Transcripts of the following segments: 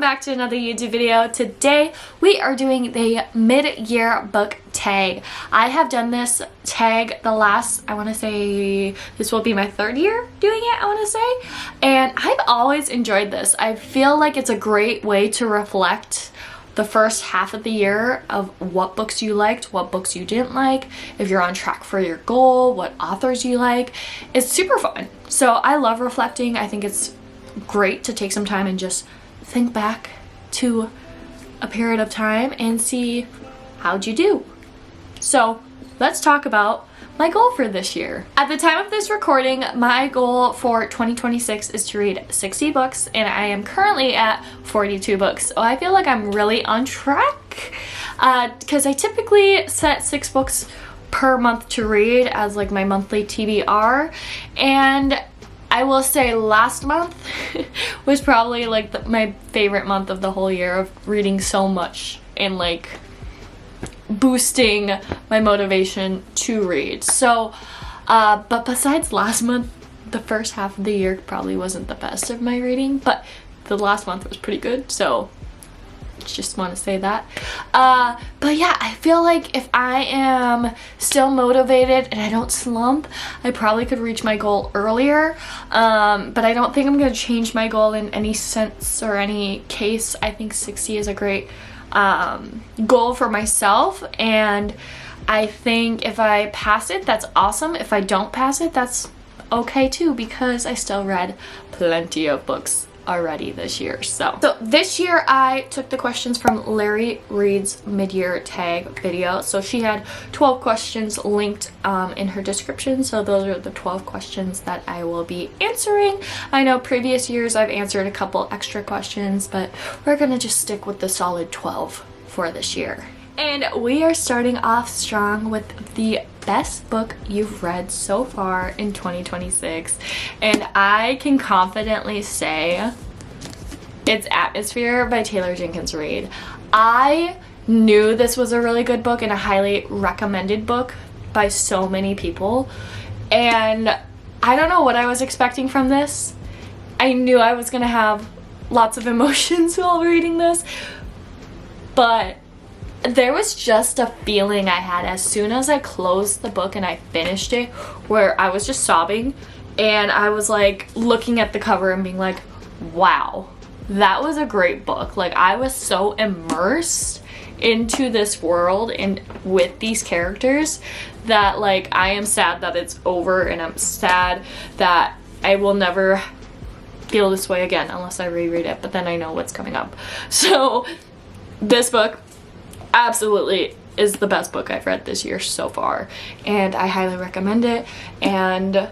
back to another YouTube video. Today we are doing the mid-year book tag. I have done this tag the last, I want to say this will be my third year doing it, I want to say, and I've always enjoyed this. I feel like it's a great way to reflect the first half of the year of what books you liked, what books you didn't like, if you're on track for your goal, what authors you like. It's super fun. So I love reflecting. I think it's great to take some time and just think back to a period of time and see how'd you do. So let's talk about my goal for this year. At the time of this recording, my goal for 2026 is to read 60 books, and I am currently at 42 books. So I feel like I'm really on track because I typically set 6 books per month to read as like my monthly TBR, and I will say last month was probably like my favorite month of the whole year of reading so much and like boosting my motivation to read. So, but besides last month, the first half of the year probably wasn't the best of my reading, but the last month was pretty good, so just want to say that. But yeah, I feel like if I am still motivated and I don't slump, I probably could reach my goal earlier, but I don't think I'm going to change my goal in any sense or any case. I think 60 is a great goal for myself, and I think if I pass it, that's awesome. If I don't pass it, that's okay too, because I still read plenty of books already this year. So this year I took the questions from Larry Reed's mid-year tag video. So she had 12 questions linked in her description, so those are the 12 questions that I will be answering. I know previous years I've answered a couple extra questions, but we're gonna just stick with the solid 12 for this year. And we are starting off strong with the best book you've read so far in 2026, and I can confidently say it's Atmosphere by Taylor Jenkins Reid. I knew this was a really good book and a highly recommended book by so many people, and I don't know what I was expecting from this. I knew I was gonna have lots of emotions while reading this, but there was just a feeling I had as soon as I closed the book and I finished it, where I was just sobbing, and I was like looking at the cover and being like, wow, that was a great book. Like, I was so immersed into this world and with these characters that like I am sad that it's over, and I'm sad that I will never feel this way again unless I reread it, but then I know what's coming up. So this book absolutely is the best book I've read this year so far, and I highly recommend it, and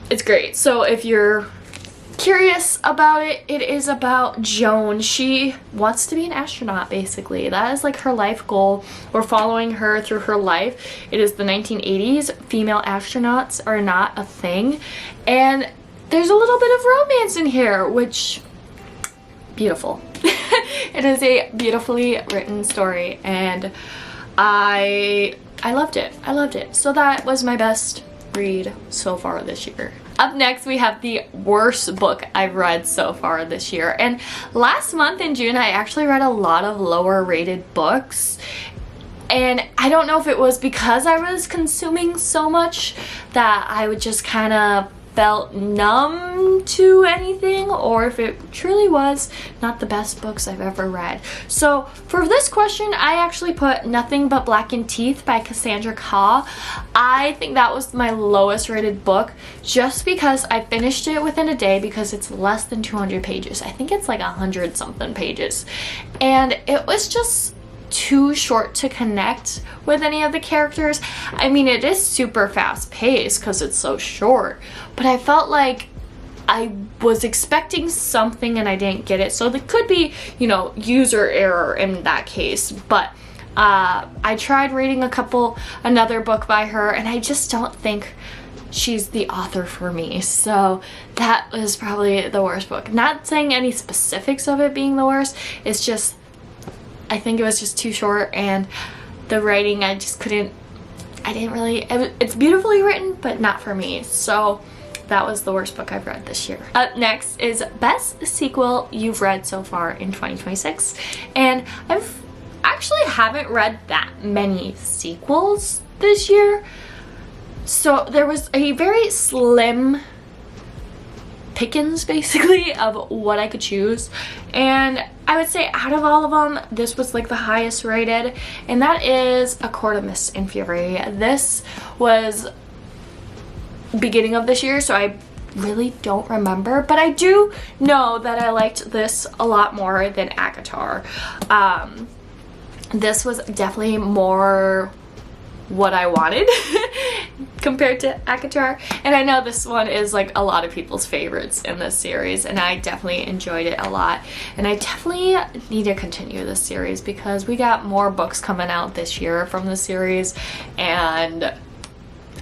it's great. So if you're curious about it, it is about Joan. She wants to be an astronaut, basically. That is like her life goal. We're following her through her life. It is the 1980s. Female astronauts are not a thing, and there's a little bit of romance in here, which beautiful. It is a beautifully written story, and I loved it. I loved it. So that was my best read so far this year. Up next, we have the worst book I've read so far this year. And last month in June, I actually read a lot of lower rated books, and I don't know if it was because I was consuming so much that I would just kind of felt numb to anything, or if it truly was not the best books I've ever read. So for this question, I actually put Nothing But Blackened Teeth by Cassandra Khaw. I think that was my lowest rated book, just because I finished it within a day, because it's less than 200 pages. I think it's like 100 something pages, and it was just too short to connect with any of the characters. I mean, it is super fast paced because it's so short, but I felt like I was expecting something and I didn't get it. So there could be, you know, user error in that case, but I tried reading another book by her, and I just don't think she's the author for me. So that was probably the worst book. Not saying any specifics of it being the worst, it's just I think it was just too short, and the writing I didn't really, it's beautifully written, but not for me. So that was the worst book I've read this year. Up next is best sequel you've read so far in 2026. And I've actually haven't read that many sequels this year. So there was a very slim pickings basically of what I could choose, and I would say out of all of them this was like the highest rated, and that is A Court of Mist and Fury. This was beginning of this year, so I really don't remember, but I do know that I liked this a lot more than ACOTAR. This was definitely more what I wanted compared to ACOTAR, and I know this one is like a lot of people's favorites in this series, and I definitely enjoyed it a lot, and I definitely need to continue this series because we got more books coming out this year from the series, and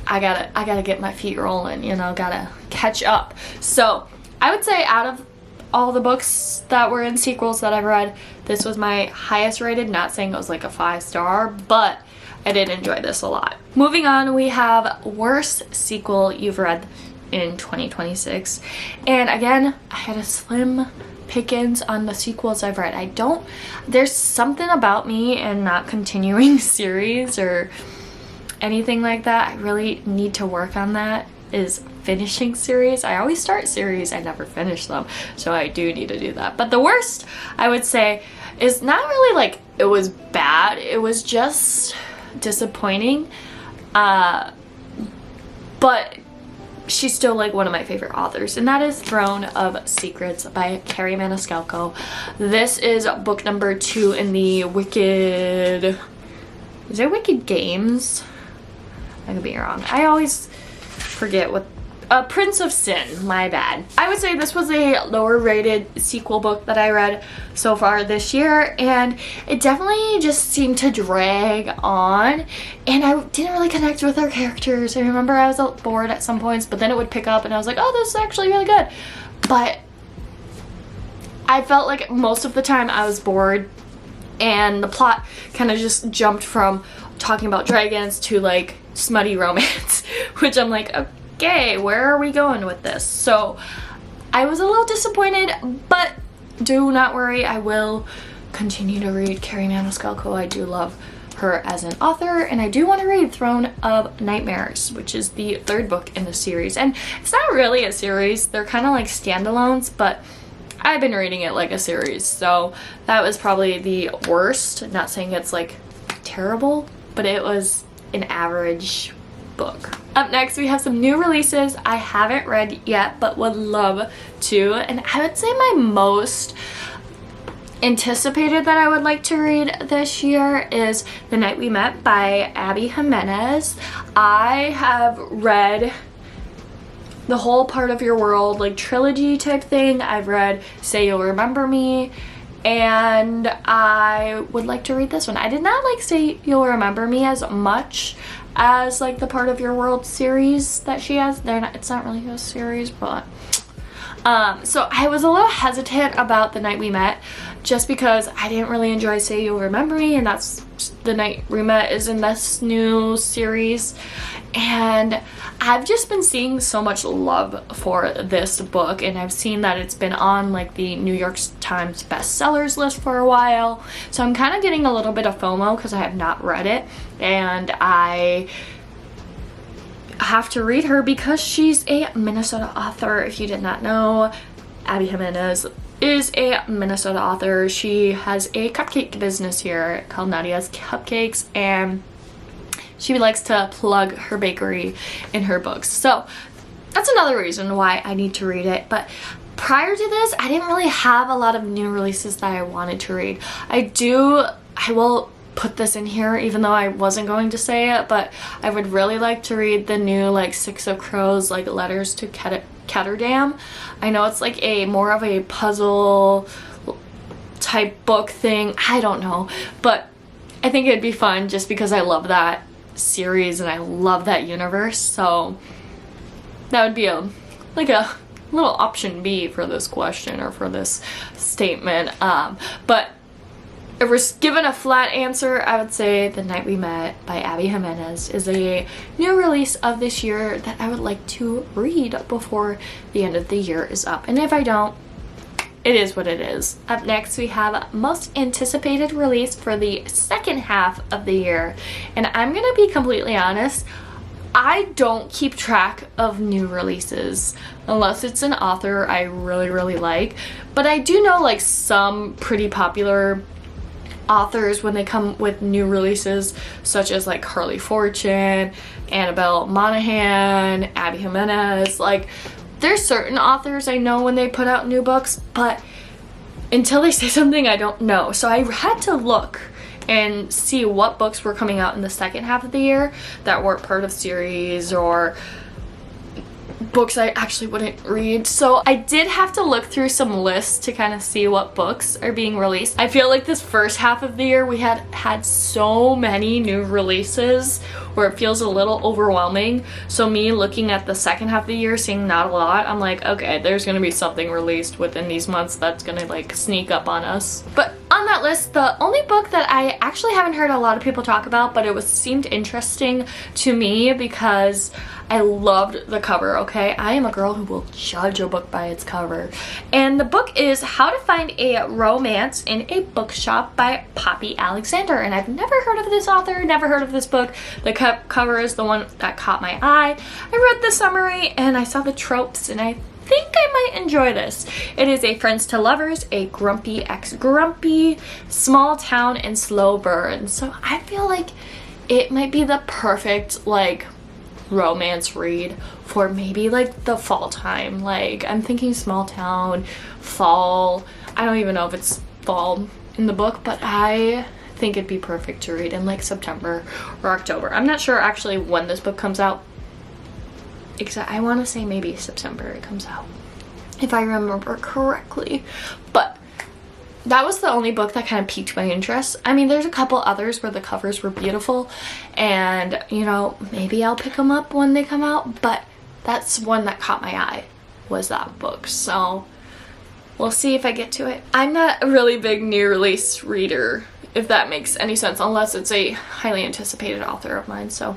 I gotta get my feet rolling, you know, gotta catch up. So I would say out of all the books that were in sequels that I've read, this was my highest rated. Not saying it was like a 5-star, but I did enjoy this a lot. Moving on, we have worst sequel you've read in 2026. And again, I had a slim pickings on the sequels I've read. There's something about me and not continuing series or anything like that. I really need to work on that, is finishing series. I always start series, I never finish them. So I do need to do that. But the worst, I would say, is not really like it was bad. It was just disappointing, but she's still like one of my favorite authors, and that is Throne of Secrets by Carrie Maniscalco. This is book number 2 in the Wicked, is it Wicked Games? I could be wrong. I always forget what, Prince of Sin, my bad. I would say this was a lower rated sequel book that I read so far this year, and it definitely just seemed to drag on, and I didn't really connect with our characters. I remember I was bored at some points, but then it would pick up and I was like, oh, this is actually really good. But I felt like most of the time I was bored, and the plot kind of just jumped from talking about dragons to like smutty romance, which I'm like, okay, where are we going with this? So I was a little disappointed, but do not worry, I will continue to read Carrie Maniscalco. I do love her as an author, and I do want to read Throne of Nightmares, which is the 3rd book in the series. And it's not really a series, they're kind of like standalones, but I've been reading it like a series, so that was probably the worst. Not saying it's like terrible, but it was an average book. Up next, we have some new releases I haven't read yet but would love to, and I would say my most anticipated that I would like to read this year is The Night We Met by Abby Jimenez. I have read the whole Part of Your World like trilogy type thing. I've read Say You'll Remember Me, and I would like to read this one. I did not like Say You'll Remember Me as much as like the Part of Your World series that she has. It's not really a series, but so I was a little hesitant about The Night We Met just because I didn't really enjoy Say You'll Remember Me, and that's The Night We Met is in this new series, and I've just been seeing so much love for this book, and I've seen that it's been on like the New York Times bestsellers list for a while, so I'm kind of getting a little bit of FOMO because I have not read it, and I have to read her because she's a Minnesota author. If you did not know, Abby Jimenez is a Minnesota author. She has a cupcake business here called Nadia's Cupcakes, and she likes to plug her bakery in her books. So that's another reason why I need to read it. But prior to this, I didn't really have a lot of new releases that I wanted to read. I will put this in here even though I wasn't going to say it, but I would really like to read the new like Six of Crows like Letters to Ketterdam. I know it's like a more of a puzzle type book thing. I don't know, but I think it'd be fun just because I love that series and I love that universe. So that would be a little option B for this question or for this statement. But if we're given a flat answer, I would say The Night We Met by Abby Jimenez is a new release of this year that I would like to read before the end of the year is up. And if I don't, it is what it is. Up next, we have most anticipated release for the second half of the year. And I'm gonna be completely honest, I don't keep track of new releases unless it's an author I really, really like. But I do know like some pretty popular authors when they come with new releases, such as like Carly Fortune, Annabelle Monaghan, Abby Jimenez. Like, there's certain authors I know when they put out new books, but until they say something, I don't know. So I had to look and see what books were coming out in the second half of the year that weren't part of series or books I actually wouldn't read. So I did have to look through some lists to kind of see what books are being released. I feel like this first half of the year we had so many new releases where it feels a little overwhelming. So me looking at the second half of the year, seeing not a lot, I'm like, okay, there's gonna be something released within these months that's gonna like sneak up on us. But on that list, the only book that I actually haven't heard a lot of people talk about, but it seemed interesting to me because I loved the cover, okay? I am a girl who will judge a book by its cover. And the book is How to Find a Romance in a Bookshop by Poppy Alexander. And I've never heard of this author, never heard of this book. The cover is the one that caught my eye. I read the summary and I saw the tropes and I think I might enjoy this. It is a friends to lovers, a grumpy ex-grumpy, small town, and slow burn. So I feel like it might be the perfect like romance read for maybe like the fall time. Like, I'm thinking small town, fall. I don't even know if it's fall in the book, but I think it'd be perfect to read in like September or October. I'm not sure actually when this book comes out. I want to say maybe September it comes out, if I remember correctly. But that was the only book that kind of piqued my interest. I mean, there's a couple others where the covers were beautiful and, you know, maybe I'll pick them up when they come out, but that's one that caught my eye, was that book. So we'll see if I get to it. I'm not a really big new release reader, if that makes any sense, unless it's a highly anticipated author of mine, so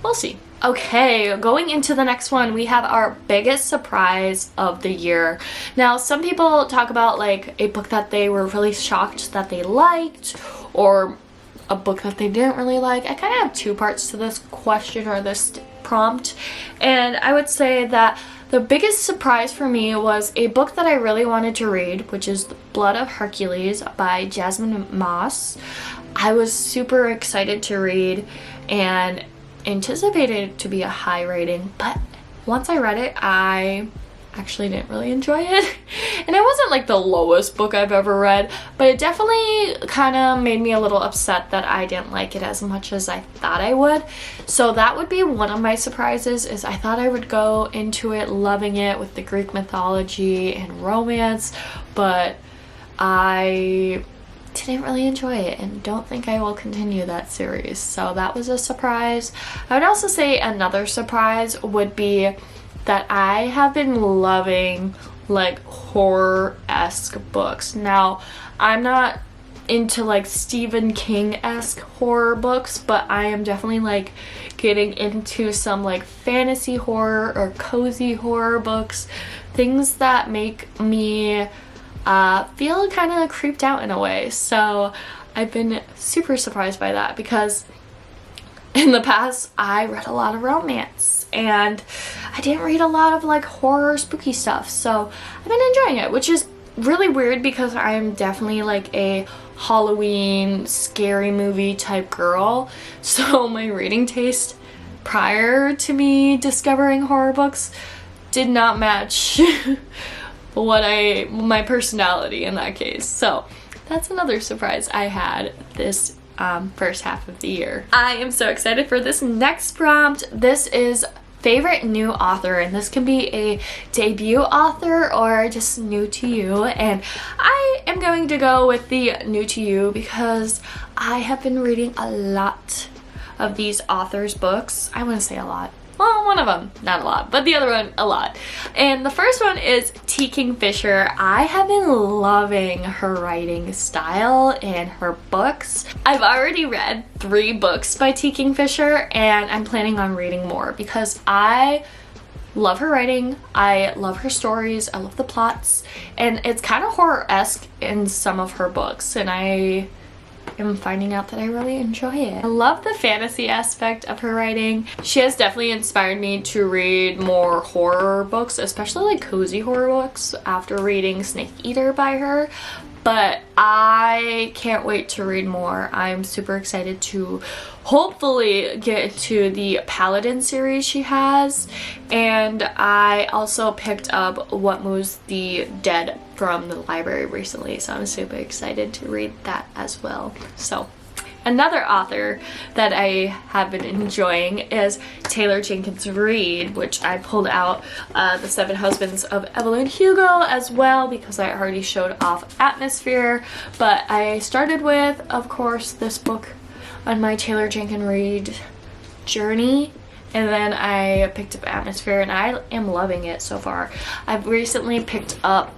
we'll see. Okay, going into the next one, we have our biggest surprise of the year. Now, some people talk about like a book that they were really shocked that they liked, or a book that they didn't really like. I kind of have two parts to this question or this prompt, and I would say that the biggest surprise for me was a book that I really wanted to read, which is The Blood of Hercules by Jasmine Moss. I was super excited to read and anticipated it to be a high rating, but once I read it, I actually didn't really enjoy it. And it wasn't like the lowest book I've ever read, but it definitely kind of made me a little upset that I didn't like it as much as I thought I would. So that would be one of my surprises, is I thought I would go into it loving it with the Greek mythology and romance, but I didn't really enjoy it and don't think I will continue that series. So that was a surprise. I would also say another surprise would be that I have been loving like horror-esque books. Now, I'm not into like Stephen King-esque horror books, but I am definitely like getting into some like fantasy horror or cozy horror books, things that make me feel kind of creeped out in a way. So I've been super surprised by that, because in the past I read a lot of romance and I didn't read a lot of like horror spooky stuff. So I've been enjoying it, which is really weird because I'm definitely like a Halloween scary movie type girl. So my reading taste prior to me discovering horror books did not match my personality in that case. So that's another surprise I had this first half of the year. I am so excited for this next prompt. This is favorite new author, and this can be a debut author or just new to you, and I am going to go with the new to you because I have been reading a lot of these authors' books. I wouldn't say a lot. Well, one of them, not a lot, but the other one, a lot. And the first one is T. Kingfisher. I have been loving her writing style and her books. I've already read 3 books by T. Kingfisher, and I'm planning on reading more because I love her writing, I love her stories, I love the plots, and it's kind of horror-esque in some of her books, and I am finding out that I really enjoy it. I love the fantasy aspect of her writing. She has definitely inspired me to read more horror books, especially like cozy horror books, after reading Snake Eater by her. But I can't wait to read more. I'm super excited to hopefully get into the Paladin series she has. And I also picked up What Moves the Dead from the library recently, so I'm super excited to read that as well. So another author that I have been enjoying is Taylor Jenkins Reid, which I pulled out The 7 Husbands of Evelyn Hugo as well because I already showed off Atmosphere. But I started with, of course, this book on my Taylor Jenkins Reid journey. And then I picked up Atmosphere, and I am loving it so far. I've recently picked up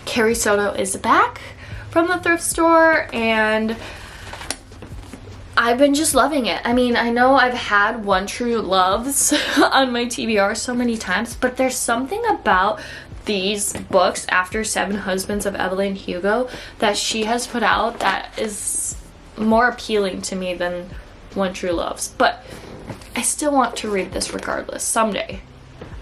Carrie Soto Is Back from the thrift store, and I've been just loving it. I mean, I know I've had One True Loves on my TBR so many times, but there's something about these books after 7 Husbands of Evelyn Hugo that she has put out that is more appealing to me than One True Loves. But I still want to read this regardless someday.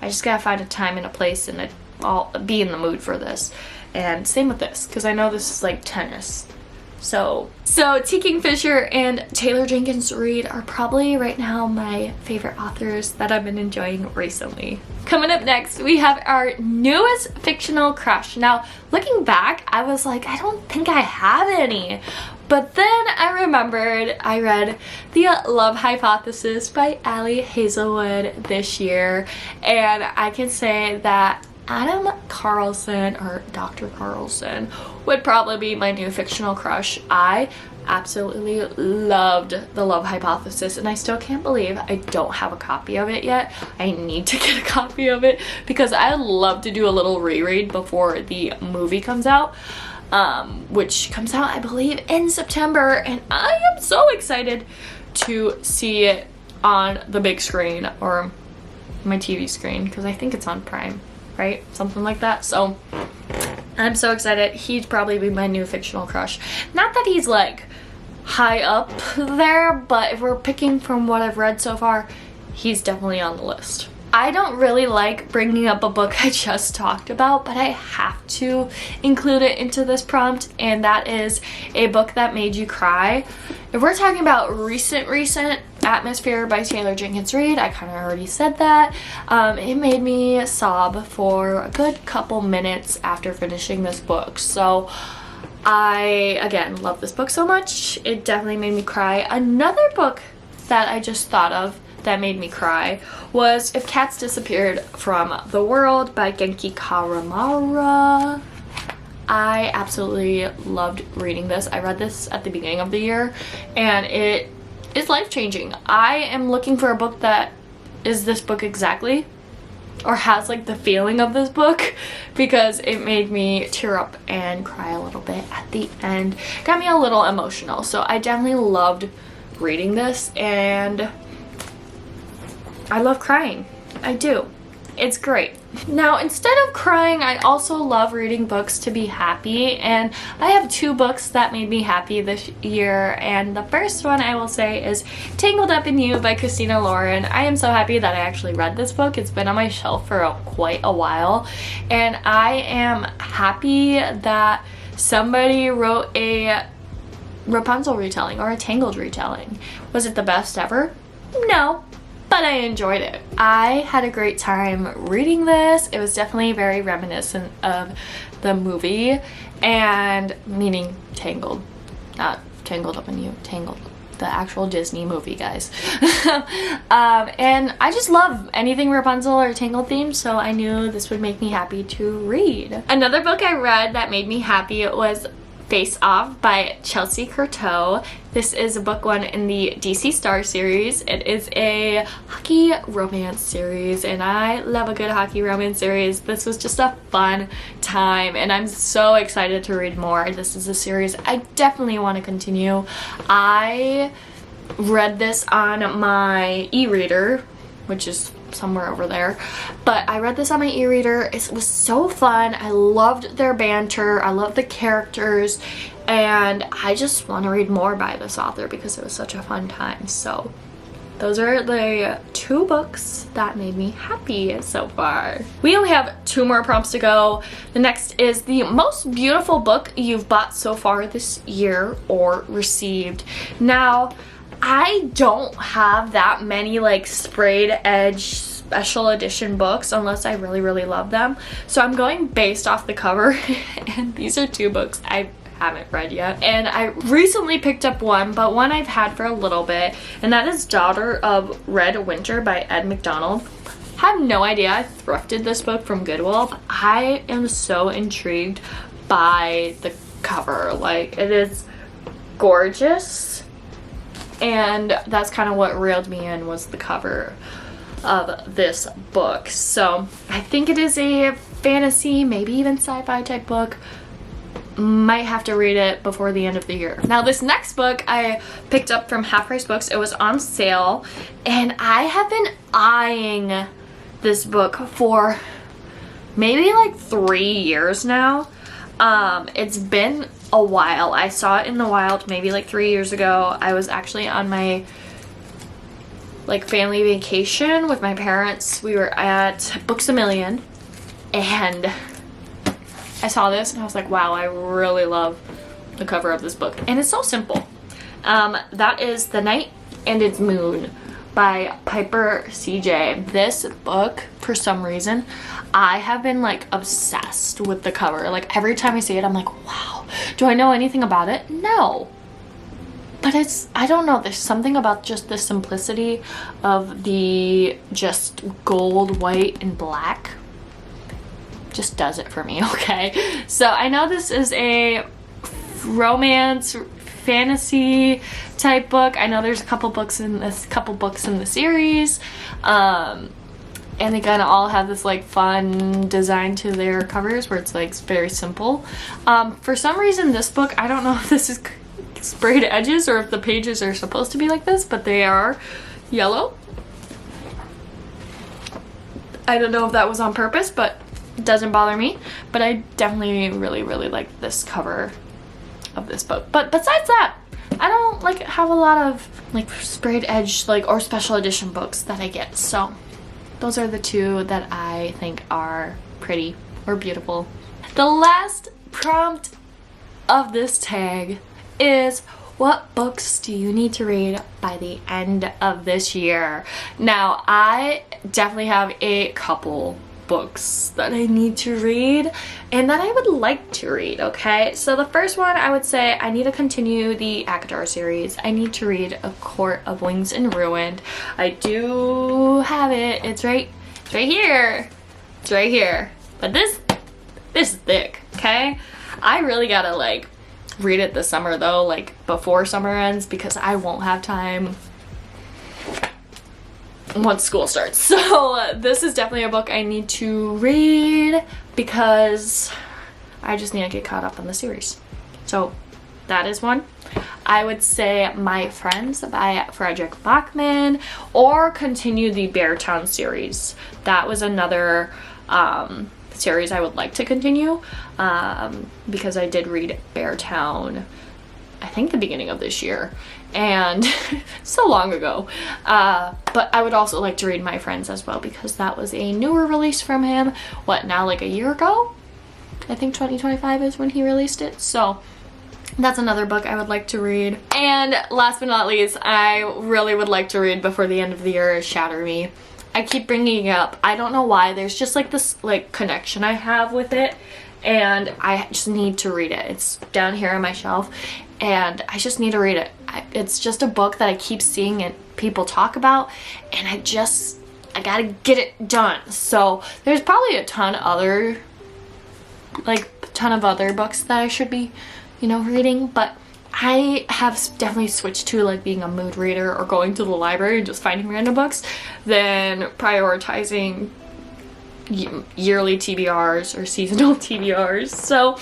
I just gotta find a time and a place, and I'll be in the mood for this. And same with this, because I know this is like tennis. So T. Kingfisher and Taylor Jenkins Reid are probably right now my favorite authors that I've been enjoying recently. Coming up next, we have our newest fictional crush. Now, looking back, I was like, I don't think I have any. But then I remembered I read The Love Hypothesis by Ali Hazelwood this year, and I can say that Adam Carlson, or Dr. Carlson, would probably be my new fictional crush. I absolutely loved The Love Hypothesis, and I still can't believe I don't have a copy of it yet. I need to get a copy of it because I love to do a little reread before the movie comes out, which comes out, I believe, in September, and I am so excited to see it on the big screen or my TV screen because I think it's on Prime. Right? Something like that. So I'm so excited. He'd probably be my new fictional crush. Not that he's like high up there, but if we're picking from what I've read so far, he's definitely on the list. I don't really like bringing up a book I just talked about, but I have to include it into this prompt, and that is a book that made you cry. If we're talking about recent, Atmosphere by Taylor Jenkins Reid, I kind of already said that. It made me sob for a good couple minutes after finishing this book. So I, again, love this book so much. It definitely made me cry. Another book that I just thought of that made me cry was If Cats Disappeared from the World by Genki Karamara. I absolutely loved reading this. I read this at the beginning of the year, and it is life-changing. I am looking for a book that is this book exactly, or has like the feeling of this book, because it made me tear up and cry a little bit at the end. Got me a little emotional. So I definitely loved reading this, and I love crying. I do. It's great. Now, instead of crying, I also love reading books to be happy, and I have 2 books that made me happy this year, and the first one I will say is Tangled Up in You by Christina Lauren. I am so happy that I actually read this book. It's been on my shelf for quite a while, and I am happy that somebody wrote a Rapunzel retelling or a Tangled retelling. Was it the best ever? No. But I enjoyed it. I had a great time reading this. It was definitely very reminiscent of the movie, and meaning Tangled, not Tangled Up in You, Tangled, the actual Disney movie, guys. And I just love anything Rapunzel or Tangled themed, so I knew this would make me happy to read. Another book I read that made me happy was Face Off by Chelsea Courteau. This is book 1 in the DC Star series. It is a hockey romance series, and I love a good hockey romance series. This was just a fun time, and I'm so excited to read more. This is a series I definitely want to continue. I read this on my e-reader, which is somewhere over there, but I read this on my e-reader. It was so fun. I loved their banter. I loved the characters, and I just want to read more by this author because it was such a fun time. So those are the 2 books that made me happy so far. We only have 2 more prompts to go. The next is the most beautiful book you've bought so far this year or received. Now, I don't have that many like sprayed edge special edition books unless I really love them. So I'm going based off the cover, and these are 2 books I haven't read yet. And I recently picked up one, but one I've had for a little bit, and that is Daughter of Red Winter by Ed McDonald. I have no idea. I thrifted this book from Goodwill. I am so intrigued by the cover. Like, it is gorgeous. And that's kind of what reeled me in, was the cover of this book. So I think it is a fantasy, maybe even sci-fi type book. Might have to read it before the end of the year. Now, this next book I picked up from Half Price Books. It was on sale, and I have been eyeing this book for maybe like 3 years now. It's been a while. I saw it in the wild maybe like 3 years ago. I was actually on my like family vacation with my parents. We were at Books A Million, and I saw this and I was like, wow, I really love the cover of this book. And it's so simple. That is The Night and Its Moon by Piper CJ. This book, for some reason, I have been like obsessed with the cover. Like, every time I see it, I'm like, wow, do I know anything about it? No. But it's, I don't know, there's something about just the simplicity of the just gold, white, and black. Just does it for me, okay? So I know this is a romance fantasy type book. I know there's a couple books in the series, and they kind of all have this like fun design to their covers where it's like very simple. For some reason, this book, I don't know if this is sprayed edges or if the pages are supposed to be like this, but they are yellow. I don't know if that was on purpose, but it doesn't bother me. But I definitely really like this cover of this book. But besides that, I don't like have a lot of like sprayed edge like or special edition books that I get. So those are the 2 that I think are pretty or beautiful. The last prompt of this tag is, what books do you need to read by the end of this year? Now, I definitely have a couple books that I need to read and that I would like to read, okay? So the first one, I would say I need to continue the Akadar series. I need to read A Court of Wings and Ruin. I do have it. It's right here. It's right here. But this is thick, okay? I really gotta like read it this summer though, like before summer ends, because I won't have time once school starts. So this is definitely a book I need to read because I just need to get caught up on the series. So that is one. I would say My Friends by Frederick Bachman, or continue the Beartown series. That was another series I would like to continue, because I did read Beartown, I think the beginning of this year, and so long ago. But I would also like to read My Friends as well, because that was a newer release from him. What, now like a year ago? I think 2025 is when he released it. So that's another book I would like to read. And last but not least, I really would like to read before the end of the year is Shatter Me. I keep bringing it up. I don't know why. There's just like this like connection I have with it, and I just need to read it. It's down here on my shelf, and I just need to read it. It's just a book that I keep seeing and people talk about, and I gotta get it done. So there's probably a ton of other books that I should be, you know, reading, but I have definitely switched to like being a mood reader or going to the library and just finding random books than prioritizing yearly TBRs or seasonal TBRs. So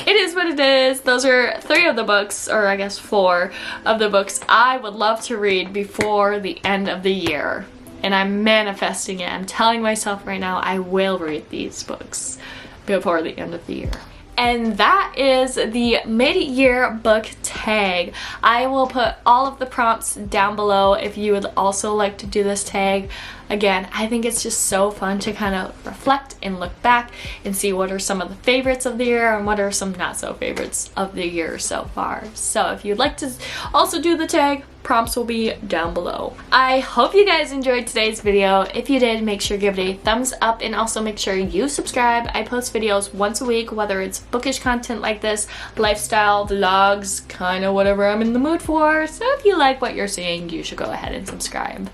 it is what it is. Those are 3 of the books, or I guess 4 of the books I would love to read before the end of the year. And I'm manifesting it. I'm telling myself right now I will read these books before the end of the year. And that is the mid-year book tag. I will put all of the prompts down below if you would also like to do this tag. Again, I think it's just so fun to kind of reflect and look back and see what are some of the favorites of the year and what are some not so favorites of the year so far. So if you'd like to also do the tag, prompts will be down below. I hope you guys enjoyed today's video. If you did, make sure to give it a thumbs up and also make sure you subscribe. I post videos once a week, whether it's bookish content like this, lifestyle, vlogs, kind of whatever I'm in the mood for. So if you like what you're seeing, you should go ahead and subscribe.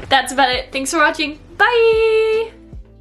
That's about it. Thanks for watching. Bye!